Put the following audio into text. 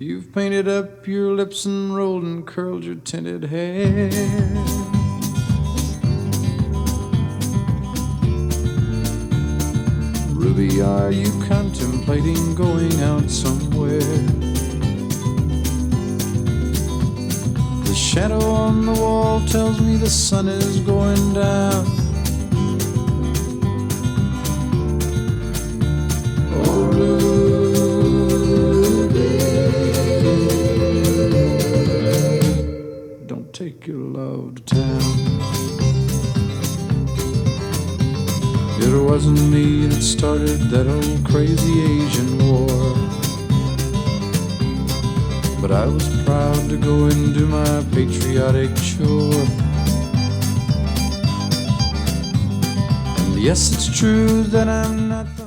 You've painted up your lips and rolled and curled your tinted hair. Ruby, are you contemplating going out somewhere? The shadow on the wall tells me the sun is going down. Oh, Ruby, don't take your love to town. It wasn't me that started that old crazy Asian war, but I was proud to go and do my patriotic chore. And yes, it's true that I'm not the